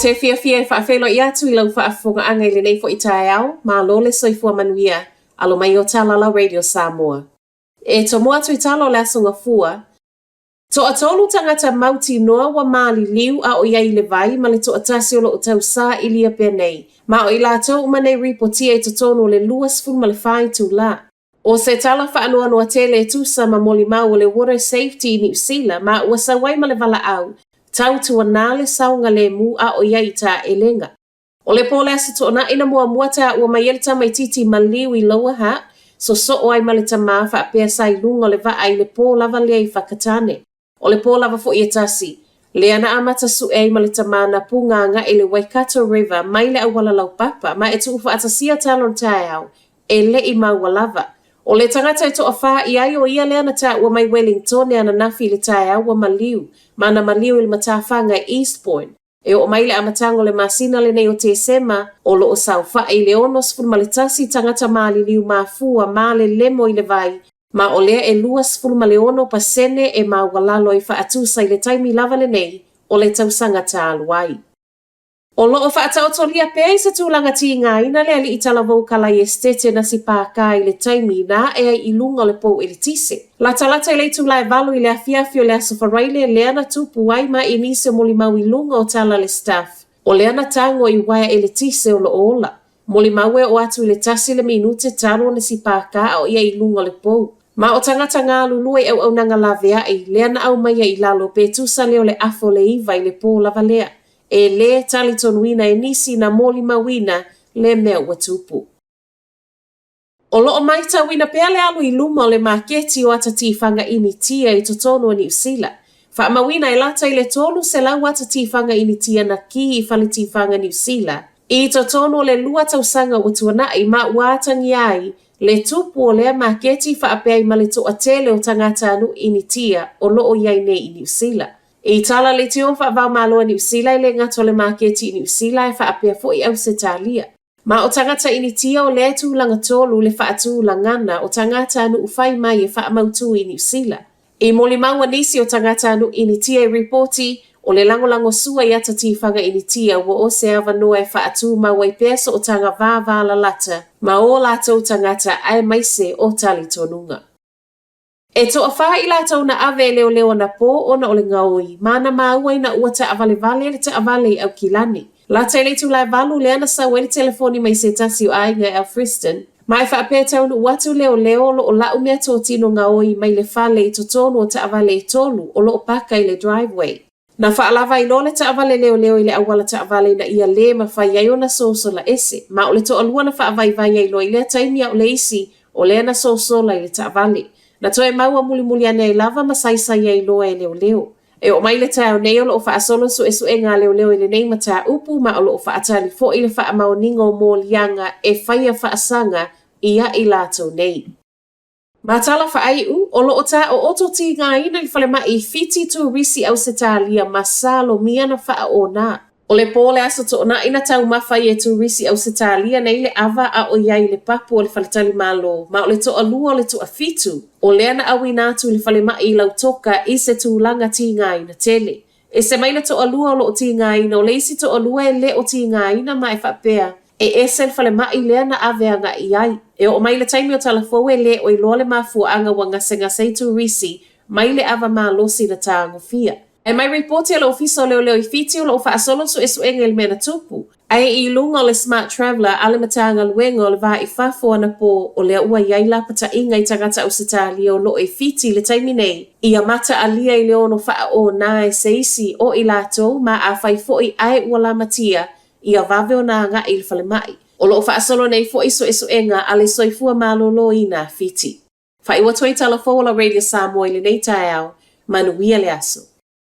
te fia whaafelo i atu I lau whaafonga anga I le nei fo I tae au, ma lole soifua manuia, alo mai o Talala Radio Samoa. E to mua tu I talo le asonga fua, to atolu tangata mauti noa wa maali liu a o iai le vai, ma le to atasi o lo o tau sa ilia penei, ma o ila tau umane ripotia I to tono le luas fun ma le whai tu la. O se tala whaanoa noa tele tusa ma moli mau o le water safety New Zealand, ma ua sawai ma le vala au, tau tua nale saunga le mu a o iai ta elenga. O le pole asa to na ina mua ta ua mai elita mai titi ma liu I loa ha, so o ai ma le tama wha apea sai lunga le va ai le po lava lea I whakatane. O le po lava fo I atasi, le ana amata su ei ma le tama na punganga I le Waikato River mai le awala lau papa, ma e tu ufa atasia talon tae au, e le I maua lava. O le tangata I to a wha I ai o ia leana ta ua mai Wellington e ana nafi le tae au wa maliu, ma na maliu I le matawhanga East Point. E o mai le amatango le masina le nei o te sema, o lo o sau wha I le onos fun malitasi tangata maali liu mafua ma le lemo I le vai, ma o lea e luas fun maleono pasene e ma walalo I wha atusa I le taimi lava le nei, o le tausanga ta aluai. O lo o whaata o tolia pea I sa tūlanga ti ngā ina le ali I tala vau kala I estete na si pāka I le taimi na e ai I lunga le pou I le tise. La talata I le tūlai valu I le afiafio le asofaraile leana tupu ai ma I nise moli mau I lunga o tala le staff. O leana tango I waia e le tise o lo ola. Moli mau e o atu I le tasi le minute talo na si pāka o ia I lunga le pou. Ma o tangata ngā lulua I au nanga lavea I leana au mai I lalo pe tusa leo le afo le iwa I le pou lava lea. E le tali tonuina e nisi na moli mawina le mea ua tupu. O loo mai tawina pea le alu I luma o le maketi o atatifanga ini tia I totono o New Zealand. Wha mawina e lata I le tolu se lau atatifanga ini tia na ki I whalitifanga New Zealand. I totono le lua tausanga watuana I ma uatangi ai le tupu o lea maketi wha apea I malito atele o tangata anu ini tia o loo iai ne I New Zealand. I tala le tion wha vau maloa New Zealand le ngato le maketi New Zealand wha apea fo I au se talia. Ma o tangata ini tia o le tūlanga tolu le wha atūlangana o tangata anu ufai mai e wha amautu I New Zealand. I moli maua nisi o tangata anu ini tia I reporti o le lango sua I atatifanga ini tia wa o se ava noa e wha atu maua I peso o tanga vāvā la lata ma o lato tangata ai maise o tali tonunga. E to a wha I lātou na ave leo na po ona o le ngaoi, mana maua ina ua ta avale vale le ta avale au kilani. La te le tu lai valu leana sa wele telefoni mai se tasi o ainga El Friston. Mai wha apea taunu watu leo lo o lau mea tō tino ngaoi mai le whale I totonu o ta avale I tolu o lo o paka I le driveway. Na wha alava I lo le ta avale leo I le awala ta avale na ia le ma wha iai o na soso la ese. Ma o le to alua na wha avai vai ai lo I lea taimia o le isi o lea na soso la I le ta avale. Na toe maua muli ane I lava ma saisai ai loa e leo. E o mai le tau nei o lo o wha asolo su e su e ngā leo I le nei mata upu ma o lo o wha atali fo I le wha amaoningo mō lianga e whaia wha asanga ia I lato nei. Ma tala wha ai o lo o ta o oto ti ngā ina I whale mai I fiti tu risi au se talia ma salo miana wha o nā. O le pōle aso to na ina tau mawhai e tu risi au se talia nei le ava a o iai le papu o le whaletali malo, ma o le to alua o le to a fitu, o le ana awi nātu le whale mai I lau toka I se tūlanga ti ngā ina tele. E se maina to alua o lo o ti ngā ina, o le isi to alua e le o ti ngā ina mai whapea, e se le whale mai le ana aveanga I ai. E o mai le taimi o talafou e le o I loa le mafua anga wa ngase tu risi, mai le ava maa losi na tāngo fia. E mai reporti lo ofiso leo I fiti o lo wha asolo su esu engel mena tupu. Ai I lunga o le Smart Traveller ale matanga luenga o le vā I whafo ana po o lea ua iai lapata inga I tangata o sitalia o lo e fiti le taimi nei. Ia mata alia I leono wha o nā e se isi o I lato ma a whai fo I ai ua la matia ia vave o nā ngā I whale mai. O lo wha asolo nei fo iso esu enga ale soifua malolo I nā fiti. Whai ua toi talafo la Radio Samoa I le nei tae au, manuia le aso.